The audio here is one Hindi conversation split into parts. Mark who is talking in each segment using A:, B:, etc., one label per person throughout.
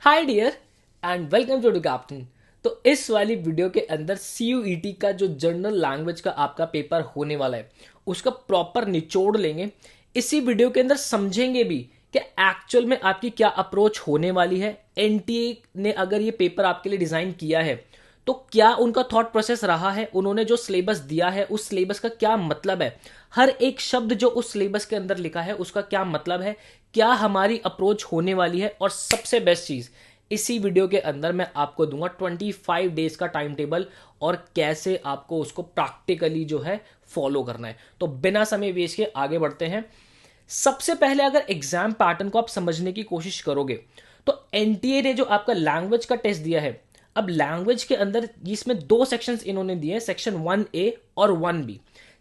A: Hi dear and welcome to captain. तो इस वाली वीडियो के अंदर CUET का जो जनरल लैंग्वेज का आपका पेपर होने वाला है उसका प्रॉपर निचोड़ लेंगे। इसी वीडियो के अंदर समझेंगे भी कि एक्चुअल में आपकी क्या अप्रोच होने वाली है। NTA ने अगर ये पेपर आपके लिए डिजाइन किया है तो क्या उनका थॉट प्रोसेस रहा है, उन्होंने जो सिलेबस दिया है उस सिलेबस का क्या मतलब है, हर एक शब्द जो उस सिलेबस के अंदर लिखा है उसका क्या मतलब है, क्या हमारी अप्रोच होने वाली है। और सबसे बेस्ट चीज, इसी वीडियो के अंदर मैं आपको दूंगा 25 डेज का टाइम टेबल और कैसे आपको उसको प्रैक्टिकली जो है फॉलो करना है। तो बिना समय वेस्ट के आगे बढ़ते हैं। सबसे पहले अगर एग्जाम पैटर्न को आप समझने की कोशिश करोगे तो NTA ने जो आपका लैंग्वेज का टेस्ट दिया है, अब लैंग्वेज के अंदर इसमें दो सेक्शंस इन्होंने दिए हैं, सेक्शन 1A और 1B।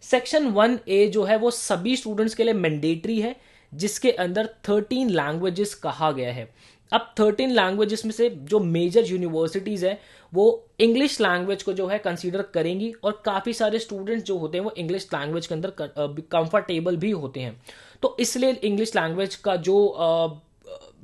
A: सेक्शन 1A जो है वो सभी स्टूडेंट्स के लिए मैंडेटरी है, जिसके अंदर 13 लैंग्वेजेस कहा गया है। अब 13 लैंग्वेजेस में से जो मेजर यूनिवर्सिटीज है वो इंग्लिश लैंग्वेज को जो है कंसीडर करेंगी और काफ़ी सारे स्टूडेंट्स जो होते हैं वो इंग्लिश लैंग्वेज के अंदर कंफर्टेबल भी होते हैं। तो इसलिए इंग्लिश लैंग्वेज का जो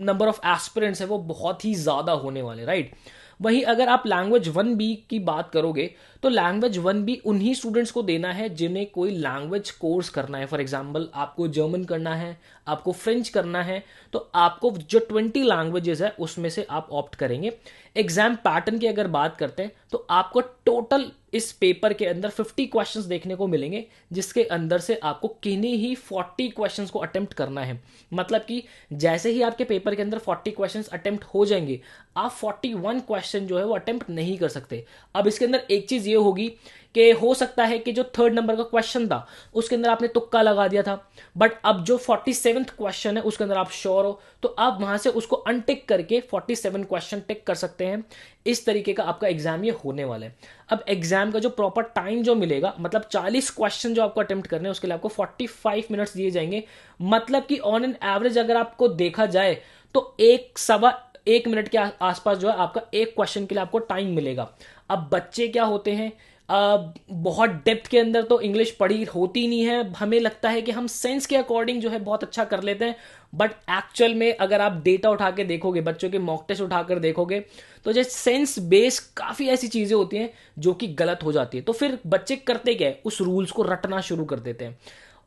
A: नंबर ऑफ एस्पिरेंट्स है वो बहुत ही ज़्यादा होने वाले, राइट। वहीं अगर आप लैंग्वेज 1B की बात करोगे तो लैंग्वेज 1B उन्हीं स्टूडेंट्स को देना है जिन्हें कोई लैंग्वेज कोर्स करना है। फॉर एग्जांपल आपको जर्मन करना है, आपको फ्रेंच करना है, तो आपको जो 20 लैंग्वेजेस है उसमें से आप ऑप्ट करेंगे। एग्जाम पैटर्न की अगर बात करते हैं तो आपको टोटल इस पेपर के अंदर 50 क्वेश्चंस देखने को मिलेंगे, जिसके अंदर से आपको किन्हीं ही 40 क्वेश्चंस को अटेम्प्ट करना है। मतलब कि जैसे ही आपके पेपर के अंदर 40 क्वेश्चंस अटेम्प्ट हो जाएंगे, आप 41 क्वेश्चन जो है वो अटेम्प्ट नहीं कर सकते। अब इसके अंदर एक चीज ये होगी कि हो सकता है कि जो थर्ड नंबर का क्वेश्चन था उसके अंदर आपने तुक्का लगा दिया था, बट अब जो 47th क्वेश्चन है उसके अंदर आप श्योर हो तो आप वहां से उसको अनटिक करके 47 क्वेश्चन टिक कर सकते हैं। इस तरीके का आपका एग्जाम ये होने वाला है। अब एग्जाम का जो प्रॉपर टाइम जो मिलेगा, मतलब 40 क्वेश्चन जो आपको अटेम्प्ट करने हैं उसके लिए आपको 45 मिनट्स दिए जाएंगे। मतलब कि ऑन एन एवरेज अगर आपको देखा जाए तो 1 सवा 1 मिनट के आसपास जो है आपका एक क्वेश्चन के लिए आपको टाइम मिलेगा। अब बच्चे क्या होते हैं, बहुत डेप्थ के अंदर तो इंग्लिश पढ़ी होती नहीं है, हमें लगता है कि हम सेंस के अकॉर्डिंग जो है बहुत अच्छा कर लेते हैं, बट एक्चुअल में अगर आप डेटा उठा के देखोगे, बच्चों के मॉक टेस्ट उठाकर देखोगे तो जो सेंस बेस काफ़ी ऐसी चीज़ें होती हैं जो कि गलत हो जाती है। तो फिर बच्चे करते क्या है, उस रूल्स को रटना शुरू कर देते हैं।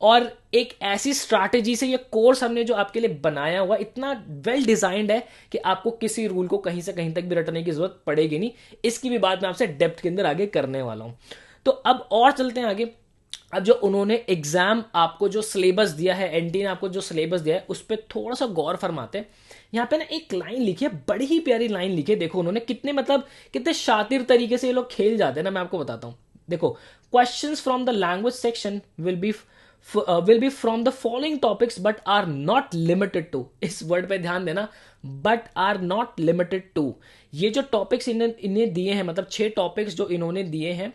A: और एक ऐसी स्ट्रैटेजी से ये कोर्स हमने जो आपके लिए बनाया हुआ इतना वेल डिजाइंड है कि आपको किसी रूल को कहीं से कहीं तक भी रटने की जरूरत पड़ेगी नहीं। इसकी भी बात मैं आपसे डेप्थ के अंदर आगे करने वाला हूं। तो अब और चलते हैं आगे। अब जो उन्होंने एग्जाम आपको जो सिलेबस दिया है, NTA ने आपको जो सिलेबस दिया है उस पर थोड़ा सा गौर फरमाते हैं। यहाँ पे ना एक लाइन लिखी है, बड़ी ही प्यारी लाइन लिखी है। देखो उन्होंने कितने मतलब कितने शातिर तरीके से ये लोग खेल जाते हैं ना, मैं आपको बताता हूं। देखो, questions from the language section will be from the following topics but are not limited to. इस वर्ड पे ध्यान देना, but are not limited to. ये जो टॉपिक्स इन्हें दिए हैं, मतलब 6 टॉपिक्स जो इन्होंने दिए हैं,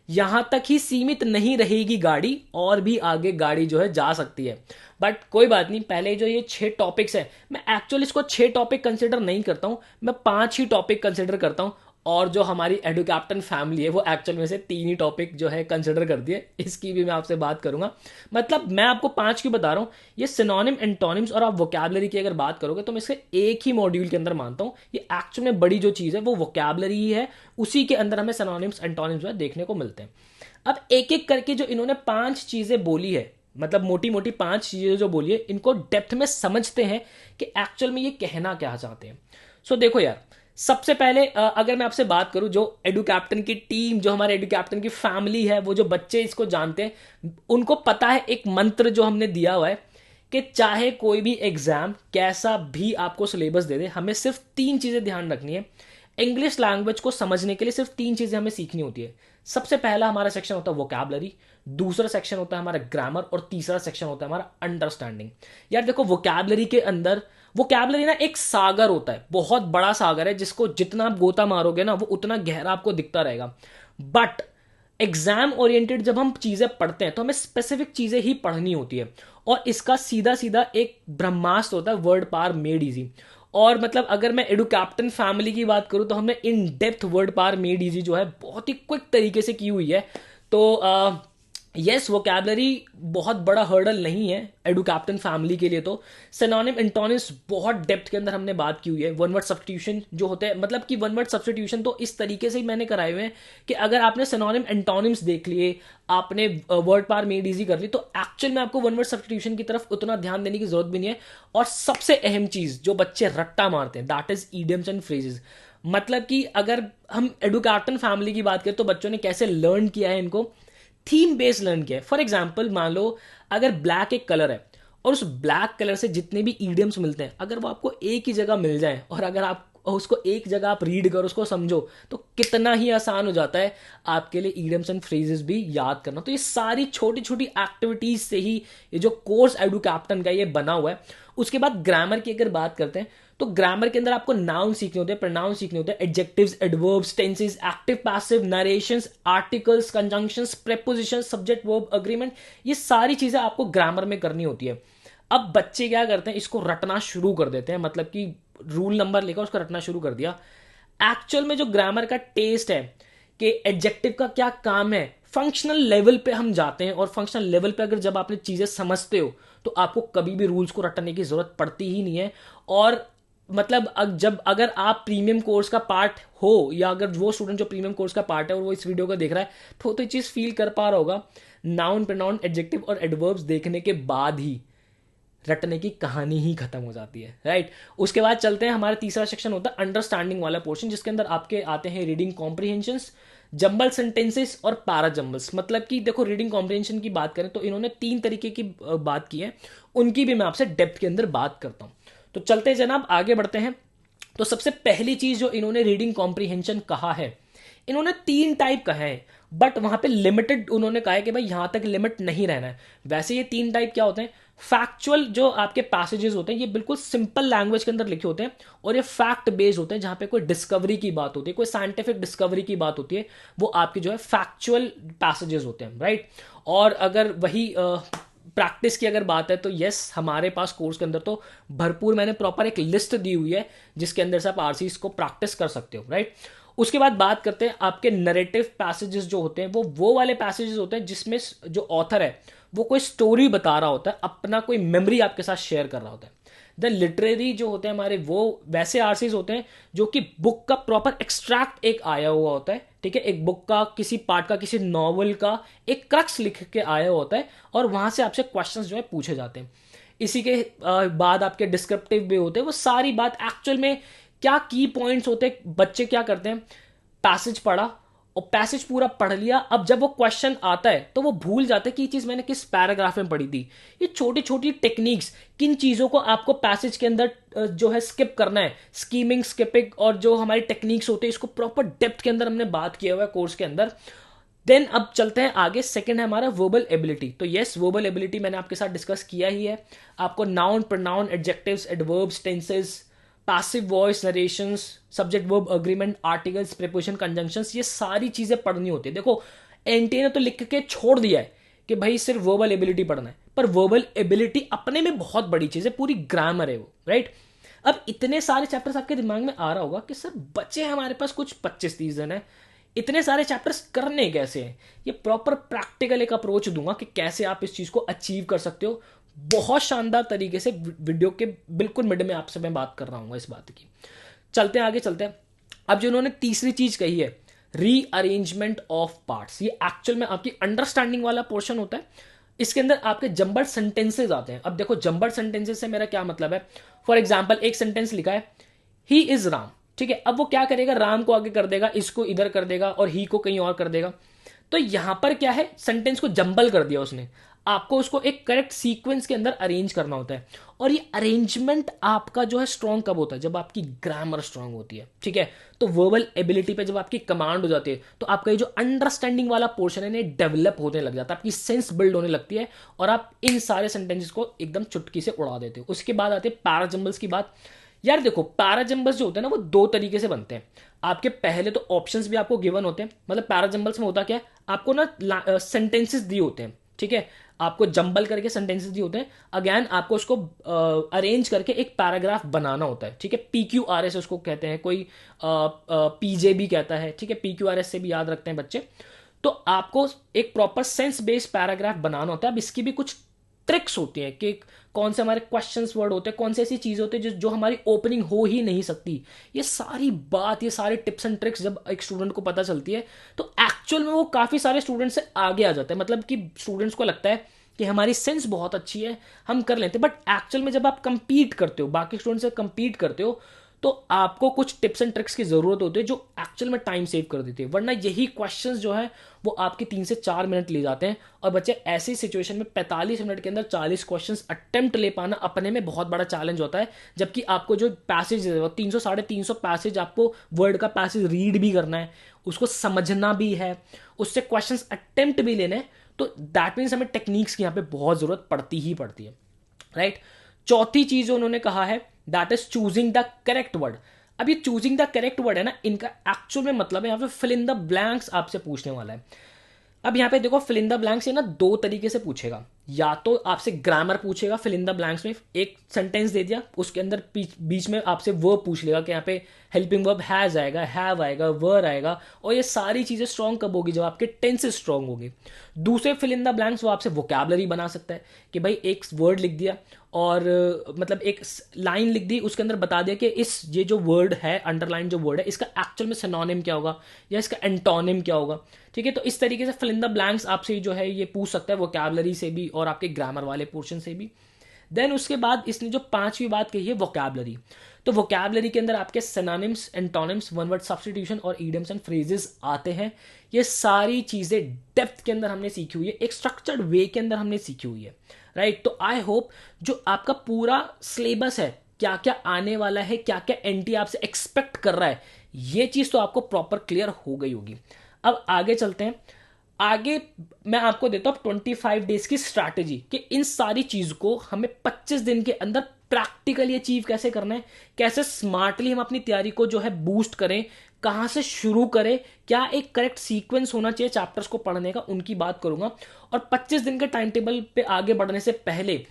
A: यहां तक ही सीमित नहीं रहेगी गाड़ी, और भी आगे गाड़ी जो है जा सकती है। बट कोई बात नहीं, पहले जो ये 6 टॉपिक्स है, मैं एक्चुअली इसको 6 टॉपिक कंसिडर नहीं करता हूं, मैं 5 ही टॉपिक कंसिडर करता हूं। और जो हमारी एडु कैप्टन फैमिली है वो एक्चुअल में से 3 ही टॉपिक जो है कंसिडर करती है। इसकी भी मैं आपसे बात करूंगा। मतलब मैं आपको 5 क्यों बता रहा हूं, ये सिनोनिम एंटोनिम्स और आप वोकैबलरी की अगर बात करोगे तो मैं इसे एक ही मॉड्यूल के अंदर मानता हूं। ये एक्चुअल में बड़ी जो चीज है वो वोकैबलरी ही है, उसी के अंदर हमें सिनोनिम्स एंटोनिम्स जो है देखने को मिलते हैं। अब एक एक करके जो इन्होंने 5 चीजें बोली है, मतलब मोटी मोटी 5 चीजें जो बोली है, इनको डेप्थ में समझते हैं कि एक्चुअल में ये कहना क्या चाहते हैं। सो देखो यार, सबसे पहले अगर मैं आपसे बात करूं, जो एडु कैप्टन की टीम, जो हमारे एडु कैप्टन की फैमिली है, वो जो बच्चे इसको जानते हैं, उनको पता है एक मंत्र जो हमने दिया हुआ है कि चाहे कोई भी एग्जाम कैसा भी आपको सिलेबस दे दे, हमें सिर्फ 3 चीजें ध्यान रखनी है। इंग्लिश लैंग्वेज को समझने के लिए सिर्फ 3 चीजें हमें सीखनी होती है। सबसे पहला हमारा सेक्शन होता है वोकैबलरी, दूसरा सेक्शन होता है हमारा ग्रामर, और तीसरा सेक्शन होता है हमारा अंडरस्टैंडिंग। यार देखो, वोकैबलरी के अंदर, वोकैबलरी ना एक सागर होता है, बहुत बड़ा सागर है, जिसको जितना आप गोता मारोगे ना वो उतना गहरा आपको दिखता रहेगा। बट एग्जाम ओरिएंटेड जब हम चीजें पढ़ते हैं तो हमें स्पेसिफिक चीजें ही पढ़नी होती है, और इसका सीधा सीधा एक ब्रह्मास्त्र होता है, वर्ड पार मेड इजी। और मतलब अगर मैं एडु कैप्टन फैमिली की बात करूं तो हमने in depth word power made easy जो है बहुत ही क्विक तरीके से की हुई है। तो यस, वोकैबलरी बहुत बड़ा हर्डल नहीं है एडू कैप्टन फैमिली के लिए। तो सिनोनिम एंटोनिम्स बहुत डेप्थ के अंदर हमने बात की हुई है। वन वर्ड सब्स्टिट्यूशन जो होते हैं, मतलब कि वन वर्ड सब्स्टिट्यूशन तो इस तरीके से ही मैंने कराए हुए हैं कि अगर आपने सिनोनिम एंटोनिम्स देख लिए, आपने वर्ड पार मेड इजी कर ली, तो एक्चुअल में आपको वन वर्ड सब्स्टिट्यूशन की तरफ उतना ध्यान देने की जरूरत भी नहीं है। और सबसे अहम चीज जो बच्चे रट्टा मारते हैं, that is idioms and phrases. मतलब कि अगर हम एडू कैप्टन फैमिली की बात करें तो बच्चों ने कैसे लर्न किया है इनको, थीम बेस्ड लर्न किया है। फॉर एग्जाम्पल मान लो अगर ब्लैक एक कलर है और उस ब्लैक कलर से जितने भी ईडियम्स मिलते हैं, अगर वो आपको एक ही जगह मिल जाए और अगर आप उसको एक जगह आप रीड करो, उसको समझो, तो कितना ही आसान हो जाता है आपके लिए ईडियम्स एंड फ्रेजेस भी याद करना। तो ये सारी छोटी छोटी एक्टिविटीज से ही ये जो कोर्स एडू कैप्टन का ये बना हुआ है। उसके बाद ग्रामर की अगर बात करते हैं तो ग्रामर के अंदर आपको नाउन सीखने होते हैं, प्रोनाउन सीखने होते हैं, adjectives, adverbs, tenses, active passive, narrations, articles, conjunctions, prepositions, subject verb agreement, ये सारी चीजें आपको ग्रामर में करनी होती है। अब बच्चे क्या करते हैं, इसको रटना शुरू कर देते हैं, मतलब कि रूल नंबर लेकर उसको रटना शुरू कर दिया। एक्चुअल में जो ग्रामर का टेस्ट है कि एडजेक्टिव का क्या काम है, फंक्शनल लेवल पे हम जाते हैं, और फंक्शनल लेवल पे अगर जब आपने चीजें समझते हो तो आपको कभी भी रूल्स को रटने की जरूरत पड़ती ही नहीं है। और मतलब जब अगर आप प्रीमियम कोर्स का पार्ट हो, या अगर वो स्टूडेंट जो प्रीमियम कोर्स का पार्ट है और वो इस वीडियो को देख रहा है, तो ये चीज फील कर पा रहा होगा, नाउन, प्रोनाउन, एडजेक्टिव और एडवर्ब्स देखने के बाद ही रटने की कहानी ही खत्म हो जाती है, राइट। उसके बाद चलते हैं, हमारा तीसरा सेक्शन होता है अंडरस्टैंडिंग वाला पोर्शन, जिसके अंदर आपके आते हैं रीडिंग कॉम्प्रिहेंशंस, जंबल सेंटेंसेस और पैरा जंबल्स। मतलब कि देखो, रीडिंग कॉम्प्रिहेंशन की बात करें तो इन्होंने 3 तरीके की बात की है, उनकी भी मैं आपसे डेप्थ के अंदर बात करता हूं। तो चलते जनाब आगे बढ़ते हैं। तो सबसे पहली चीज जो इन्होंने रीडिंग कॉम्प्रिहेंशन कहा है, इन्होंने 3 टाइप कहा है, बट वहां पे लिमिटेड उन्होंने कहा है कि भाई यहां तक लिमिट नहीं रहना है। वैसे ये 3 टाइप क्या होते हैं, फैक्चुअल जो आपके पैसेजेस होते हैं ये बिल्कुल सिंपल लैंग्वेज के अंदर लिखे होते हैं, और ये फैक्ट बेस्ड होते हैं, जहां पे कोई डिस्कवरी की बात होती है, कोई साइंटिफिक डिस्कवरी की बात होती है, वो आपके जो है फैक्चुअल पैसेजेस होते हैं, राइट। और अगर वही प्रैक्टिस की अगर बात है तो यस, हमारे पास कोर्स के अंदर तो भरपूर मैंने प्रॉपर एक लिस्ट दी हुई है जिसके अंदर से आप आरसीज को प्रैक्टिस कर सकते हो, राइट। उसके बाद बात करते हैं आपके नरेटिव पैसेजेस जो होते हैं, वो वाले पैसेजेस होते हैं जिसमें जो ऑथर है वो कोई स्टोरी बता रहा होता है, अपना कोई मेमोरी आपके साथ शेयर कर रहा होता है। द लिटरेरी जो होते हैं हमारे, वो वैसे आरसीज होते हैं जो कि बुक का प्रॉपर एक्सट्रैक्ट एक आया हुआ होता है, ठीक है, एक बुक का किसी पार्ट का, किसी नॉवल का एक क्रक्स लिख के आया होता है, और वहां से आपसे क्वेश्चंस जो है पूछे जाते हैं। इसी के बाद आपके डिस्क्रिप्टिव भी होते हैं, वो सारी बात एक्चुअल में क्या की पॉइंट्स होते हैं, बच्चे क्या करते हैं, पैसेज पढ़ा और पैसेज पूरा पढ़ लिया, अब जब वो क्वेश्चन आता है तो वो भूल जाते हैं कि ये चीज मैंने किस पैराग्राफ में पढ़ी थी। ये छोटी छोटी टेक्निक्स, किन चीजों को आपको पैसेज के अंदर जो है स्किप करना है, स्कीमिंग, स्किपिंग, और जो हमारी टेक्निक्स होते हैं, इसको प्रॉपर डेप्थ के अंदर हमने बात किया हुआ है कोर्स के अंदर। देन अब चलते हैं आगे, सेकंड है हमारा वर्बल एबिलिटी। तो यस, वर्बल एबिलिटी मैंने आपके साथ डिस्कस किया ही है। आपको noun, pronoun, adjectives, adverbs, tenses, passive voice, narrations, subject verb agreement, articles, preposition, conjunctions, ये सारी चीजें पढ़नी होती है। देखो, एनटीए ने तो लिख के छोड़ दिया है कि भाई सिर्फ वर्बल एबिलिटी पढ़ना है, पर वर्बल एबिलिटी अपने में बहुत बड़ी चीज है, पूरी ग्रामर है वो, राइट। अब इतने सारे चैप्टर्स आपके दिमाग में आ रहा होगा कि सर बचे हमारे पास कुछ 25-30 दिन है, इतने सारे चैप्टर्स करने कैसे हैं। ये प्रॉपर प्रैक्टिकल एक अप्रोच दूंगा कि कैसे आप इस चीज को अचीव कर सकते हो, बहुत शानदार तरीके से। वीडियो के बिल्कुल मिड में आपसे मैं बात कर रहा हूँ इस बात की। चलते हैं आगे, चलते हैं। अब जो उन्होंने तीसरी चीज कही है, रीअरेंजमेंट ऑफ पार्ट्स, ये एक्चुअल में आपकी अंडरस्टैंडिंग वाला पोर्शन होता है। इसके अंदर आपके जंबल सेंटेंसेस आते हैं। अब देखो, जंबल सेंटेंसेस से मेरा क्या मतलब है, फॉर एग्जाम्पल एक सेंटेंस लिखा है, ही इज राम, ठीक है, अब वो क्या करेगा, राम को आगे कर देगा, इसको इधर कर देगा, और ही को कहीं और कर देगा। तो यहां पर क्या है, सेंटेंस को जंबल कर दिया उसने, आपको उसको एक करेक्ट सीक्वेंस के अंदर अरेंज करना होता है। और ये अरेंजमेंट आपका जो है स्ट्रांग कब होता है, जब आपकी ग्रामर स्ट्रांग होती है, ठीक है। तो वर्बल एबिलिटी पे जब आपकी कमांड हो जाती है, तो आपका ये जो अंडरस्टैंडिंग वाला पोर्शन है डेवलप होने लग जाता है, आपकी सेंस बिल्ड होने लगती है, और आप इन सारे सेंटेंसेस को एकदम चुटकी से उड़ा देते हो। उसके बाद आते हैं पैराजंबल्स की बात। यार देखो, पैराजंबल्स जो होते हैं ना, वो 2 तरीके से बनते हैं। आपके पहले तो ऑप्शंस भी आपको गिवन होते हैं, मतलब पैराजंबल्स में होता क्या है, आपको ना सेंटेंसेस दिए होते हैं, ठीक है, आपको जंबल करके सेंटेंसेस दिए होते हैं, अगेन आपको उसको अरेंज करके एक पैराग्राफ बनाना होता है, ठीक है। PQRS उसको कहते हैं, कोई PJ भी कहता है, ठीक है, PQRS से भी याद रखते हैं बच्चे। तो आपको एक प्रॉपर सेंस बेस्ड पैराग्राफ बनाना होता है। अब इसकी भी कुछ ट्रिक्स होती हैं कि कौन से हमारे क्वेश्चंस वर्ड होते हैं, कौन से ऐसी चीज़ होती है जो हमारी ओपनिंग हो ही नहीं सकती। ये सारी बात, ये सारे टिप्स एंड ट्रिक्स जब एक स्टूडेंट को पता चलती है तो एक्चुअल में वो काफ़ी सारे स्टूडेंट से आगे आ जाता है। मतलब कि स्टूडेंट्स को लगता है कि हमारी सेंस बहुत अच्छी है, हम कर लेते हैं। बट एक्चुअल में जब आप कंपीट करते हो, बाकी स्टूडेंट से कंपीट करते हो, तो आपको कुछ टिप्स एंड ट्रिक्स की जरूरत होती है जो एक्चुअल में टाइम सेव कर देती है। वरना यही क्वेश्चंस जो है वो आपके 3 से 4 मिनट ले जाते हैं, और बच्चे ऐसी सिचुएशन में 45 मिनट के अंदर 40 क्वेश्चंस अटेम्प्ट ले पाना अपने में बहुत बड़ा चैलेंज होता है। जबकि आपको जो पैसेज है वो 300 350 पैसेज, आपको वर्ड का पैसेज रीड भी करना है, उसको समझना भी है, उससे क्वेश्चंस अटेम्प्ट भी लेने हैं। तो दैट मीन्स हमें टेक्निक्स की यहाँ पे बहुत जरूरत पड़ती ही पड़ती है, राइट। चौथी चीज उन्होंने कहा है that is choosing the correct word. अब ये चूजिंग द करेक्ट वर्ड है ना, इनका एक्चुअल में मतलब है यहाँ पे फिल इन द ब्लैंक्स आपसे पूछने वाला है। अब यहाँ पे देखो, फिल इन द ब्लैंक्स ये ना दो तरीके से पूछेगा। या तो आपसे ग्रामर पूछेगा फिल इन द ब्लैंक्स में, एक सेंटेंस दे दिया, उसके अंदर बीच में आपसे वर्ब पूछ लेगा कि यहाँ पे हेल्पिंग वर्ब हैज आएगा, हैव आएगा, वर आएगा, और ये सारी चीजें स्ट्रॉन्ग कब होगी, जब आपके टेंसेस स्ट्रॉन्ग होंगे। दूसरे फिल इन द ब्लैंक्स वो आपसे वोकैबलरी बना सकता है कि भाई एक वर्ड लिख दिया और मतलब एक लाइन लिख दी, उसके अंदर बता दिया कि इस ये जो वर्ड है, अंडरलाइन जो वर्ड है, इसका एक्चुअल में सिनोनिम क्या होगा या इसका एंटोनिम क्या होगा। ठीक है, तो इस तरीके से फिल इन द ब्लैंक्स आपसे जो है ये पूछ सकता है वोकैबलरी से भी और आपके ग्रामर वाले पोर्शन से भी। देन उसके बाद इसने जो पांचवी बात कही है वोकैबलरी, तो वोकैबलरी के अंदर आपके synonyms, antonyms, one word substitution और ईडियम्स एंड फ्रेजेस आते हैं। ये सारी चीजें डेप्थ के अंदर हमने सीखी हुई है, एक स्ट्रक्चर्ड वे के अंदर हमने सीखी हुई है, राइट। तो आई होप जो आपका पूरा सिलेबस है, क्या क्या आने वाला है, क्या क्या एनटी आपसे एक्सपेक्ट कर रहा है, ये चीज तो आपको प्रॉपर क्लियर हो गई होगी। अब आगे चलते हैं। आगे मैं आपको देता हूं 25 डेज की स्ट्रैटेजी कि इन सारी चीज को हमें 25 दिन के अंदर प्रैक्टिकली अचीव कैसे करना है, कैसे स्मार्टली हम अपनी तैयारी को जो है बूस्ट करें, कहां से शुरू करें, क्या एक करेक्ट सीक्वेंस होना चाहिए चैप्टर्स को पढ़ने का, उनकी बात करूंगा। और 25 दिन के टाइम टेबल पे आगे बढ़ने से पहले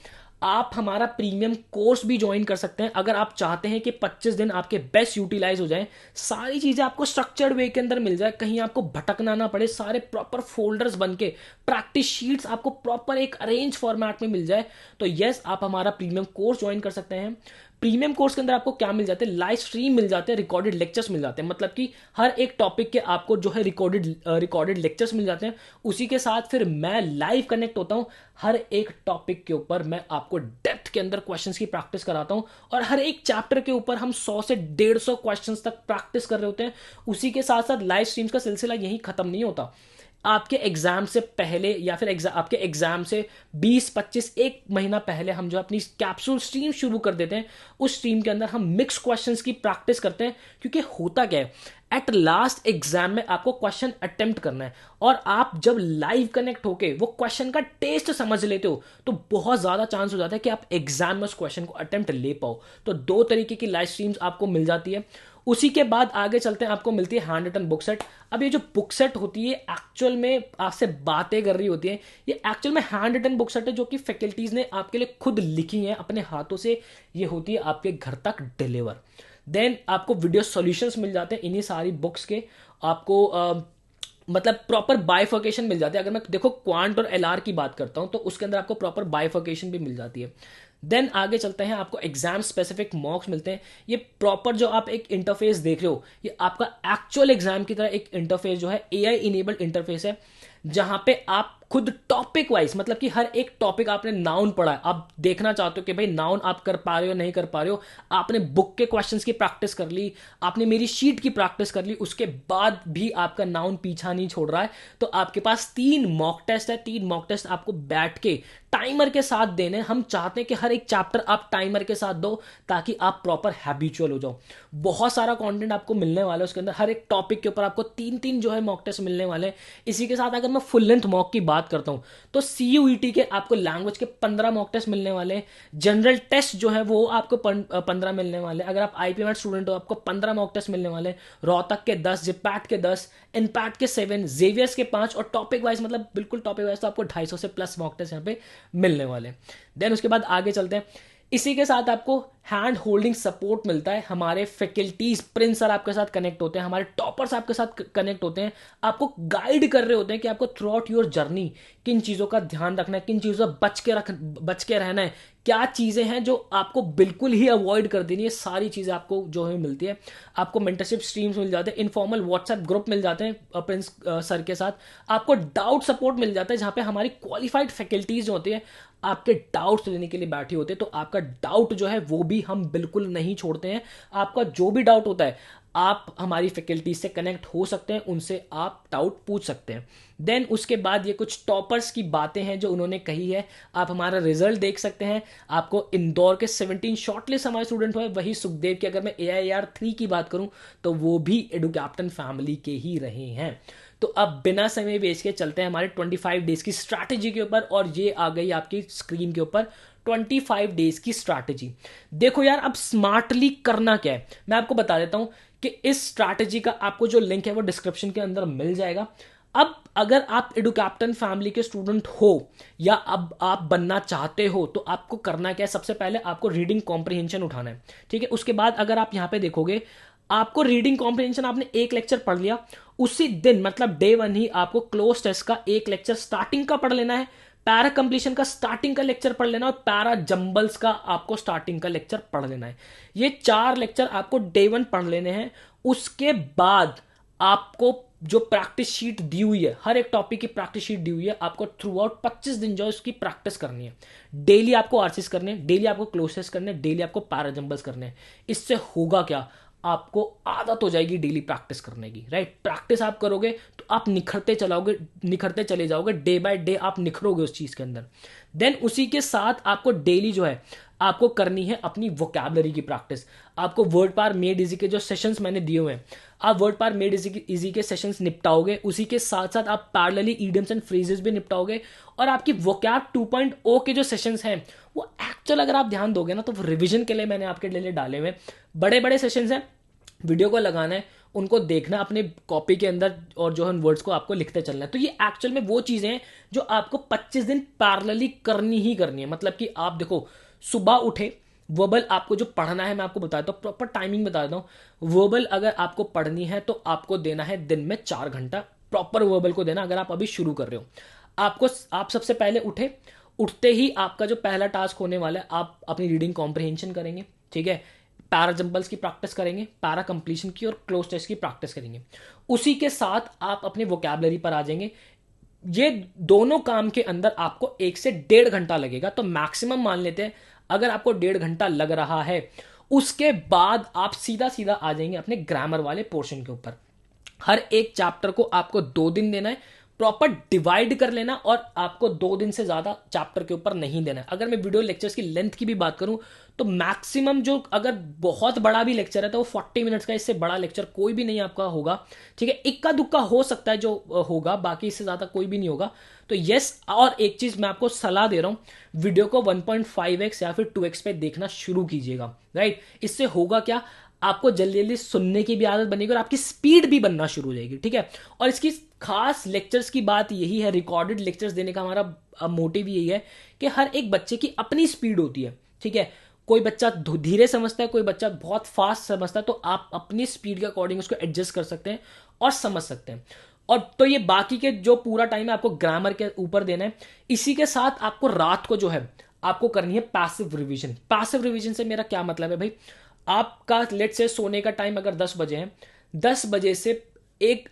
A: आप हमारा प्रीमियम कोर्स भी ज्वाइन कर सकते हैं अगर आप चाहते हैं कि 25 दिन आपके बेस्ट यूटिलाइज हो जाएं, सारी चीजें आपको स्ट्रक्चर्ड वे के अंदर मिल जाए, कहीं आपको भटकना ना पड़े, सारे प्रॉपर फोल्डर्स बन के प्रैक्टिस शीट्स आपको प्रॉपर एक अरेंज फॉर्मेट में मिल जाए। तो यस, आप हमारा प्रीमियम कोर्स ज्वाइन कर सकते हैं। प्रीमियम कोर्स के अंदर आपको क्या मिल जाते हैं, लाइव स्ट्रीम मिल जाते हैं, रिकॉर्डेड लेक्चर्स मिल जाते हैं, मतलब कि हर एक टॉपिक के आपको जो है रिकॉर्डेड लेक्चर्स मिल जाते हैं। उसी के साथ फिर मैं लाइव कनेक्ट होता हूं, हर एक टॉपिक के ऊपर मैं आपको डेप्थ के अंदर क्वेश्चंस की प्रैक्टिस कराता हूं, और हर एक चैप्टर के ऊपर हम 100 से 150 क्वेश्चंस तक प्रैक्टिस कर रहे होते हैं। उसी के साथ साथ लाइव स्ट्रीम्स का सिलसिला यही खत्म नहीं होता। आपके एग्जाम से पहले या फिर आपके एग्जाम से 20-25 एक महीना पहले हम जो अपनी कैप्सूल स्ट्रीम शुरू कर देते हैं, उस स्ट्रीम के अंदर हम मिक्स क्वेश्चंस की प्रैक्टिस करते हैं। क्योंकि होता क्या है, एट लास्ट एग्जाम में आपको क्वेश्चन अटेम्प्ट करना है, और आप जब लाइव कनेक्ट होके वो क्वेश्चन का टेस्ट समझ लेते हो तो बहुत ज्यादा चांस हो जाता है कि आप एग्जाम में उस क्वेश्चन को अटेम्प्ट ले पाओ। तो 2 तरीके की लाइव स्ट्रीम्स आपको मिल जाती है। उसी के बाद आगे चलते हैं, आपको मिलती है हैंड रिटन बुक सेट। अब ये जो बुक सेट होती है एक्चुअल में आपसे बातें कर रही होती है, ये एक्चुअल में हैंड रिटन बुक सेट है जो कि फैकल्टीज ने आपके लिए खुद लिखी है अपने हाथों से। ये होती है आपके घर तक डिलीवर। देन आपको वीडियो सॉल्यूशंस मिल जाते हैं इन्हीं सारी बुक्स के। आपको मतलब प्रॉपर बाइफर्केशन मिल जाती है। अगर मैं देखो क्वांट और एलआर की बात करता हूं तो उसके अंदर आपको प्रॉपर बाइफर्केशन भी मिल जाती है। देन आगे चलते हैं, आपको एग्जाम स्पेसिफिक मॉक्स मिलते हैं। ये प्रॉपर जो आप एक इंटरफेस देख रहे हो, ये आपका एक्चुअल एग्जाम की तरह एक इंटरफेस जो है एआई इनेबल्ड इंटरफेस है, जहां पे आप खुद टॉपिक वाइज, मतलब कि हर एक टॉपिक आपने नाउन पढ़ा है, आप देखना चाहते हो कि भाई नाउन आप कर पा रहे हो नहीं कर पा रहे हो, आपने बुक के क्वेश्चंस की प्रैक्टिस कर ली, आपने मेरी शीट की प्रैक्टिस कर ली, उसके बाद भी आपका नाउन पीछा नहीं छोड़ रहा है, तो आपके पास 3 मॉक टेस्ट है। 3 मॉक टेस्ट आपको बैठ के टाइमर के साथ देने। हम चाहते हैं कि हर एक चैप्टर आप टाइमर के साथ दो ताकि आप प्रॉपर हैबिचुअल हो जाओ। बहुत सारा कंटेंट आपको मिलने वाला है उसके अंदर, हर एक टॉपिक के ऊपर आपको 3-3 जो है मॉक टेस्ट मिलने वाले हैं। इसी के साथ अगर मैं फुल लेंथ मॉक की बात करता हूं तो सीयूईटी के आपको लैंग्वेज के 15 मॉक टेस्ट मिलने वाले हैं। जनरल टेस्ट जो है वो आपको 15 मिलने वाले हैं। अगर आप आईपीएमएट स्टूडेंट हो आपको 15 मॉक टेस्ट मिलने वाले हैं। रोहतक के 10, जिपैट के 10, इनपैट के 7, जेवियर्स के 5, और टॉपिक वाइज मतलब बिल्कुल टॉपिक वाइज तो आपको 250 से प्लस मॉक टेस्ट यहाँ पे मिलने वाले। देन उसके बाद आगे चलते हैं। इसी के साथ आपको हैंड होल्डिंग सपोर्ट मिलता है, हमारे फैकल्टीज प्रिंस सर आपके साथ कनेक्ट होते हैं, हमारे टॉपर्स आपके साथ कनेक्ट होते हैं, आपको गाइड कर रहे होते हैं कि आपको थ्रू आउट योर जर्नी किन चीज़ों का ध्यान रखना है, किन चीज़ों से बच के रहना है, क्या चीज़ें हैं जो आपको बिल्कुल ही अवॉइड कर देनी है। सारी चीज़ें आपको जो है मिलती है। आपको मेंटरशिप स्ट्रीम्स मिल जाते हैं, इनफॉर्मल व्हाट्सएप ग्रुप मिल जाते हैं प्रिंस सर के साथ, आपको डाउट सपोर्ट मिल जाता है जहाँ पे हमारी क्वालिफाइड फैकल्टीज जो होती है आपके डाउट्स लेने के लिए बैठी होते हैं। तो आपका डाउट जो है वो भी हम बिल्कुल नहीं छोड़ते हैं। आपका जो भी डाउट होता है आप हमारी फैकल्टी से कनेक्ट हो सकते हैं, उनसे आप डाउट पूछ सकते हैं। देन उसके बाद ये कुछ टॉपर्स की बातें हैं जो उन्होंने कही है। आप हमारा रिजल्ट देख सकते हैं। आपको इंदौर के 17 शॉर्टलिस्ट हमारे स्टूडेंट हुए, वही सुखदेव की अगर मैं AIR 3 की बात करूं तो वो भी एडुकैप्टन फैमिली के ही रहे हैं। तो अब बिना समय वेस्ट के चलते हैं हमारे 25 डेज की स्ट्रैटेजी के ऊपर, और ये आ गई आपकी स्क्रीन के ऊपर 25 डेज की स्ट्रैटेजी। देखो यार, अब स्मार्टली करना क्या है मैं आपको बता देता हूं कि इस स्ट्रैटेजी का आपको जो लिंक है वो डिस्क्रिप्शन के अंदर मिल जाएगा। अब अगर आप एडुकैप्टन फैमिली के स्टूडेंट हो या अब आप बनना चाहते हो तो आपको करना क्या है, सबसे पहले आपको रीडिंग कॉम्प्रिहेंशन उठाना है, ठीक है। उसके बाद अगर आप यहां पे देखोगे, आपको रीडिंग कॉम्प्रिहेंशन आपने एक लेक्चर पढ़ लिया, उसी दिन मतलब डे 1 ही आपको क्लोज टेस्ट का एक लेक्चर स्टार्टिंग का पढ़ लेना है, पैरा कंप्लीशन का स्टार्टिंग का लेक्चर पढ़ लेना, और पैरा जंबल्स का आपको स्टार्टिंग का लेक्चर पढ़ लेना है। ये 4 लेक्चर आपको डे 1 पढ़ लेने हैं। उसके बाद आपको जो प्रैक्टिस शीट दी हुई है, हर एक टॉपिक की प्रैक्टिस शीट दी हुई है, आपको थ्रू आउट 25 दिन जो है उसकी प्रैक्टिस करनी है। डेली आपको आरसीएस करने हैं, डेली आपको क्लोज टेस्ट करने हैं, डेली आपको पैरा जंबल्स करने हैं। इससे होगा क्या, आपको आदत हो जाएगी डेली प्रैक्टिस करने की, राइट। प्रैक्टिस आप करोगे तो आप निखरते चले जाओगे, डे बाय डे आप निखरोगे उस चीज के अंदर। देन उसी के साथ आपको डेली जो है आपको करनी है अपनी वोकैबुलरी की प्रैक्टिस। आपको वर्ड पावर मेड इजी के जो सेशंस मैंने दिए हुए हैं, आप वर्ड पावर मेड इजी के सेशंस निपटाओगे, उसी के साथ साथ आप पैरेलली इडियम्स एंड फ्रेजेस भी निपटाओगे, और आपकी वोकैब 2.0 के जो सेशंस हैं वो एक्चुअल अगर आप ध्यान दोगे ना तो रिविजन के लिए मैंने आपके लिए डाले हुए बड़े बड़े सेशंस हैं। वीडियो को लगाना है, उनको देखना अपने कॉपी के अंदर, और जो है उन वर्ड्स को आपको लिखते चलना है। तो ये एक्चुअल में वो चीजें हैं जो आपको 25 दिन पैरेलली करनी ही करनी है। मतलब कि आप देखो, सुबह उठे, वर्बल आपको जो पढ़ना है मैं आपको बताता हूँ, प्रॉपर टाइमिंग बता देता हूँ। वर्बल अगर आपको पढ़नी है तो आपको देना है दिन में 4 घंटा, प्रॉपर वर्बल को देना। अगर आप अभी शुरू कर रहे हो, आप सबसे पहले उठते ही आपका जो पहला टास्क होने वाला है, आप अपनी रीडिंग कॉम्प्रिहेंशन करेंगे, ठीक है। पैरा जंबल्स की प्रैक्टिस करेंगे, पैरा कंप्लीशन की और क्लोज टेस्ट की प्रैक्टिस करेंगे। उसी के साथ आप अपने वोकैबुलरी पर आ जाएंगे। ये दोनों काम के अंदर आपको 1 से 1.5 घंटा लगेगा। तो मैक्सिमम मान लेते हैं अगर आपको 1.5 घंटा लग रहा है, उसके बाद आप सीधा सीधा आ जाएंगे अपने ग्रामर वाले पोर्शन के ऊपर। हर एक चैप्टर को आपको 2 दिन देना है, प्रॉपर डिवाइड कर लेना, और आपको 2 दिन से ज्यादा चैप्टर के ऊपर नहीं देना है। अगर मैं वीडियो लेक्चर्स की लेंथ की भी बात करूं तो मैक्सिमम जो अगर बहुत बड़ा भी लेक्चर है तो वो 40 मिनट्स का, इससे बड़ा लेक्चर कोई भी नहीं आपका होगा, ठीक है। इक्का दुक्का हो सकता है जो होगा, बाकी इससे ज्यादा कोई भी नहीं होगा। तो यस, और एक चीज मैं आपको सलाह दे रहा हूं, वीडियो को 1.5x या फिर 2x पे देखना शुरू कीजिएगा, राइट। इससे होगा क्या, आपको जल्दी जल्दी सुनने की भी आदत बनेगी और आपकी स्पीड भी बनना शुरू हो जाएगी, ठीक है। और इसकी खास लेक्चर्स की बात यही है, रिकॉर्डेड लेक्चर्स देने का हमारा मोटिव यही है कि हर एक बच्चे की अपनी स्पीड होती है, ठीक है। कोई बच्चा धीरे समझता है, कोई बच्चा बहुत फास्ट समझता है, तो आप अपनी स्पीड के अकॉर्डिंग उसको एडजस्ट कर सकते हैं और समझ सकते हैं। और तो ये बाकी के जो पूरा टाइम है आपको ग्रामर के ऊपर देना है। इसी के साथ आपको रात को जो है आपको करनी है पैसिव रिवीजन। पैसिव रिवीजन से मेरा क्या मतलब है भाई, आपका लेट से सोने का टाइम अगर 10 बजे है, 10 बजे से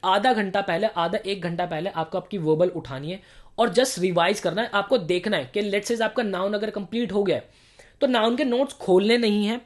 A: आधा 1 घंटा पहले आपको आपकी वर्बल उठानी है और जस्ट रिवाइज करना है। आपको देखना है कि लेट से आपका नाउन अगर कंप्लीट हो गया है तो नाउन के नोट्स खोलने नहीं है,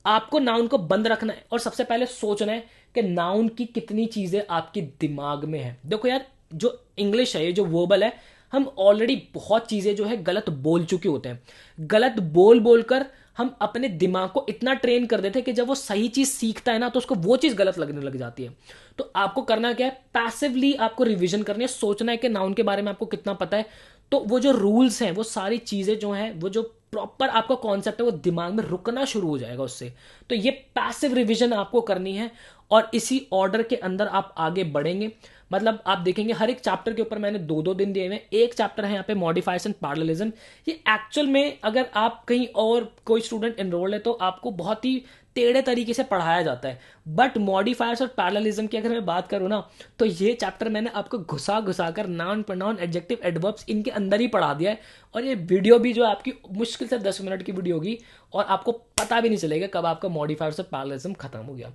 A: आपको नाउन को बंद रखना है और सबसे पहले सोचना है कि नाउन की कितनी चीजें आपके दिमाग में है। देखो यार, जो इंग्लिश है, ये जो वर्बल है, हम ऑलरेडी बहुत चीजें जो है गलत बोल चुके होते हैं। गलत बोलकर हम अपने दिमाग को इतना ट्रेन कर देते हैं कि जब वो सही चीज सीखता है ना तो उसको वो चीज गलत लगने लग जाती है। तो आपको करना क्या है, पैसिवली आपको रिवीजन करनी है, सोचना है कि नाउन के बारे में आपको कितना पता है। तो वो जो रूल्स हैं, वो सारी चीजें जो हैं, वो जो प्रॉपर आपका कॉन्सेप्ट है वो दिमाग में रुकना शुरू हो जाएगा उससे। तो ये पैसिव रिवीजन आपको करनी है और इसी ऑर्डर के अंदर आप आगे बढ़ेंगे। मतलब आप देखेंगे हर एक चैप्टर के ऊपर मैंने 2-2 दिन दिए हुए हैं। एक चैप्टर है यहाँ पे मॉडिफायर्स एंड पैरेललिज्म। ये एक्चुअल में अगर आप कहीं और कोई स्टूडेंट एनरोल्ड है तो आपको बहुत ही टेढ़े तरीके से पढ़ाया जाता है, बट मॉडिफायर्स और पैरेललिज्म की अगर मैं बात करूँ ना, तो ये चैप्टर मैंने आपको घुसा घुसा कर नाउन प्रोनाउन एडजेक्टिव एडवर्ब्स इनके अंदर ही पढ़ा दिया है। और ये वीडियो भी जो है आपकी मुश्किल से 10 मिनट की वीडियो होगी और आपको पता भी नहीं चलेगा कब आपका मॉडिफायर्स और पैरेललिज्म खत्म हो गया।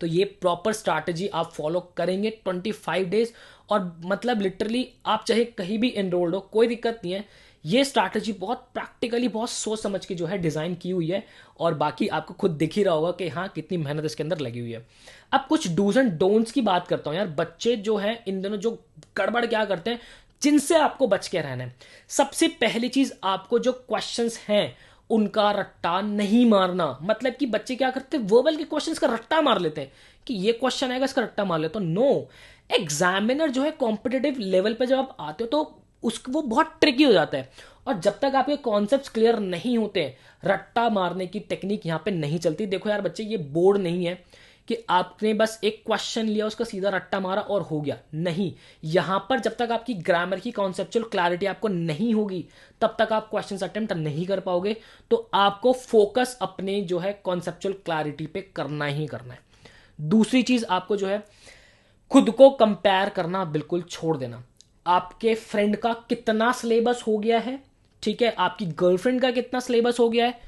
A: तो ये प्रॉपर स्ट्रैटेजी आप फॉलो करेंगे 25 डेज, और मतलब लिटरली आप चाहे कहीं भी एनरोल्ड हो कोई दिक्कत नहीं है। ये स्ट्रैटेजी बहुत प्रैक्टिकली बहुत सोच समझ के जो है डिजाइन की हुई है, और बाकी आपको खुद दिख ही रहा होगा कि हाँ कितनी मेहनत इसके अंदर लगी हुई है। अब कुछ डूज एंड डोंट्स की बात करता हूं यार। बच्चे जो है इन दिनों जो गड़बड़ क्या करते हैं, जिनसे आपको बच के रहना है। सबसे पहली चीज, आपको जो क्वेश्चंस हैं उनका रट्टा नहीं मारना। मतलब कि बच्चे क्या करते हैं, वर्बल के क्वेश्चंस का रट्टा मार लेते हैं कि ये क्वेश्चन आएगा इसका रट्टा मार लेते हो। नो, एग्जामिनर जो है कॉम्पिटिटिव लेवल पे जब आप आते हो तो उसको वो बहुत ट्रिकी हो जाता है, और जब तक आपके कॉन्सेप्ट्स क्लियर नहीं होते रट्टा मारने की टेक्निक यहाँ पे नहीं चलती। देखो यार बच्चे, ये बोर्ड नहीं है कि आपने बस एक क्वेश्चन लिया उसका सीधा रट्टा मारा और हो गया। नहीं, यहां पर जब तक आपकी ग्रामर की कॉन्सेप्चुअल क्लैरिटी आपको नहीं होगी तब तक आप क्वेश्चन अटेम्प्ट नहीं कर पाओगे। तो आपको फोकस अपने जो है कॉन्सेप्चुअल क्लैरिटी पे करना ही करना है। दूसरी चीज, आपको जो है खुद को कंपेयर करना बिल्कुल छोड़ देना। आपके फ्रेंड का कितना सिलेबस हो गया है, ठीक है, आपकी गर्लफ्रेंड का कितना सिलेबस हो गया है,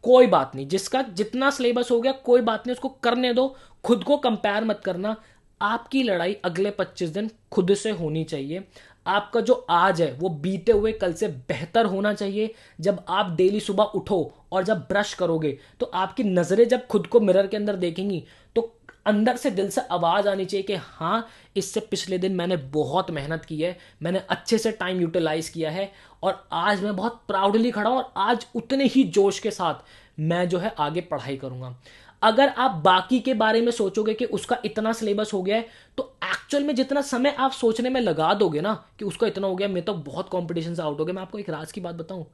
A: कोई बात नहीं, जिसका जितना सिलेबस हो गया कोई बात नहीं, उसको करने दो। खुद को कंपेयर मत करना। आपकी लड़ाई अगले 25 दिन खुद से होनी चाहिए। आपका जो आज है वो बीते हुए कल से बेहतर होना चाहिए। जब आप डेली सुबह उठो और जब ब्रश करोगे तो आपकी नजरें जब खुद को मिरर के अंदर देखेंगी तो अंदर से दिल से आवाज आनी चाहिए कि हाँ, इससे पिछले दिन मैंने बहुत मेहनत की है, मैंने अच्छे से टाइम यूटिलाइज किया है, और आज मैं बहुत प्राउडली खड़ा हूं और आज उतने ही जोश के साथ मैं जो है आगे पढ़ाई करूंगा। अगर आप बाकी के बारे में सोचोगे कि उसका इतना सिलेबस हो गया है, तो एक्चुअल में जितना समय आप सोचने में लगा दोगे ना कि उसका इतना हो गया, मैं तो बहुत कंपटीशन से आउट हो गया, मैं आपको एक राज की बात बताऊं,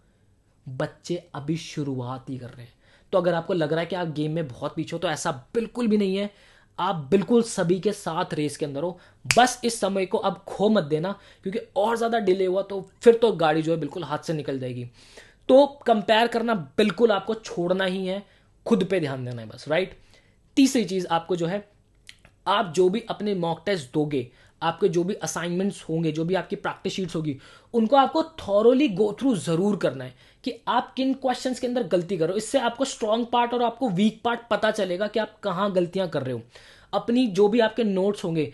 A: बच्चे अभी शुरुआत ही कर रहे हैं। तो अगर आपको लग रहा है कि आप गेम में बहुत पीछे हो, तो ऐसा बिल्कुल भी नहीं है। आप बिल्कुल सभी के साथ रेस के अंदर हो। बस इस समय को अब खो मत देना, क्योंकि और ज्यादा डिले हुआ तो फिर तो गाड़ी जो है बिल्कुल हाथ से निकल जाएगी। तो कंपेयर करना बिल्कुल आपको छोड़ना ही है, खुद पे ध्यान देना है बस, राइट। तीसरी चीज, आपको जो है आप जो भी अपने मॉक टेस्ट दोगे, आपके जो भी असाइनमेंट्स होंगे, जो भी आपकी प्रैक्टिस शीट्स होगी, उनको आपको थॉरोली गो थ्रू जरूर करना है कि आप किन क्वेश्चंस के अंदर गलती करो। इससे आपको स्ट्रॉन्ग पार्ट और आपको वीक पार्ट पता चलेगा कि आप कहां गलतियां कर रहे हो। अपनी जो भी आपके नोट्स होंगे,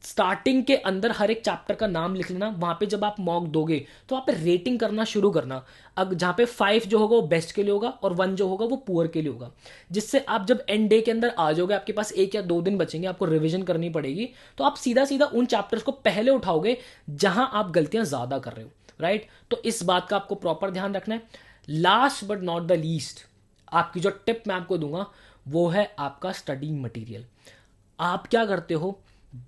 A: स्टार्टिंग के अंदर हर एक चैप्टर का नाम लिख लेना। वहां पे जब आप मॉक दोगे तो वहां पे रेटिंग करना शुरू करना। अब जहां पे 5 जो होगा वो बेस्ट के लिए होगा और 1 जो होगा वो पुअर के लिए होगा। जिससे आप जब एंड डे के अंदर आ जाओगे, आपके पास 1 या 2 दिन बचेंगे, आपको रिवीजन करनी पड़ेगी, तो आप सीधा सीधा उन चैप्टर्स को पहले उठाओगे जहां आप गलतियां ज्यादा कर रहे हो, राइट। तो इस बात का आपको प्रॉपर ध्यान रखना है। Last but not the least, आपकी जो टिप मैं आपको दूंगा वो है आपका स्टडी मटेरियल। आप क्या करते हो,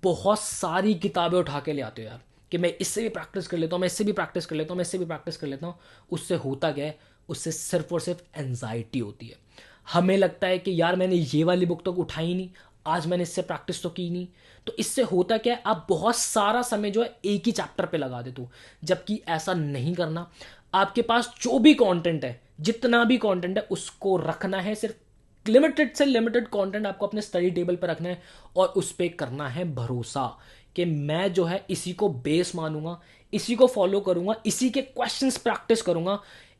A: बहुत सारी किताबें उठा के ले आते हो यार कि मैं इससे भी प्रैक्टिस कर लेता हूं, मैं इससे भी प्रैक्टिस कर लेता हूं, मैं इससे भी प्रैक्टिस कर लेता हूं। उससे होता क्या है, उससे सिर्फ और सिर्फ एंजाइटी होती है। हमें लगता है कि यार मैंने ये वाली बुक तो उठाई नहीं, आज मैंने इससे प्रैक्टिस तो की नहीं। तो इससे होता क्या है, आप बहुत सारा समय जो है एक ही चैप्टर पे लगा देते हो, जबकि ऐसा नहीं करना। आपके पास जो भी कंटेंट है, जितना भी कंटेंट है, उसको रखना है। सिर्फ लिमिटेड से लिमिटेड कंटेंट आपको अपने स्टडी टेबल पर रखना है और उस पर करना है भरोसा कि मैं जो है इसी को बेस मानूंगा, इसी को फॉलो करूंगा, इसी के क्वेश्चंस प्रैक्टिस करूंगा।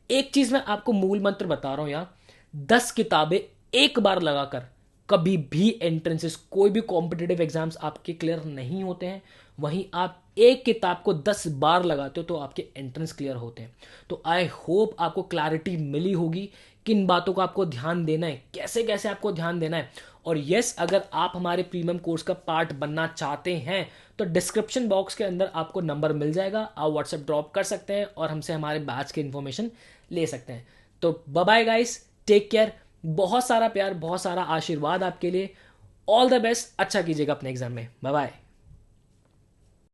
A: एक चीज मैं आपको मूल मंत्र बता रहा हूं यार, 10 किताबें एक बार लगाकर कभी भी एंट्रेंसेस, कोई भी कॉम्पिटेटिव एग्जाम्स आपके क्लियर नहीं होते हैं। वहीं आप एक किताब को 10 बार लगाते हो तो आपके एंट्रेंस क्लियर होते हैं। तो आई होप आपको क्लैरिटी मिली होगी किन बातों को आपको ध्यान देना है, कैसे कैसे आपको ध्यान देना है। और यस, अगर आप हमारे प्रीमियम कोर्स का पार्ट बनना चाहते हैं तो डिस्क्रिप्शन बॉक्स के अंदर आपको नंबर मिल जाएगा, आप व्हाट्सएप ड्रॉप कर सकते हैं और हमसे हमारे बैच की इन्फॉर्मेशन ले सकते हैं। तो bye bye guys, take care, बहुत सारा प्यार, बहुत सारा आशीर्वाद आपके लिए। ऑल द बेस्ट, अच्छा कीजिएगा अपने एग्जाम में। Bye bye.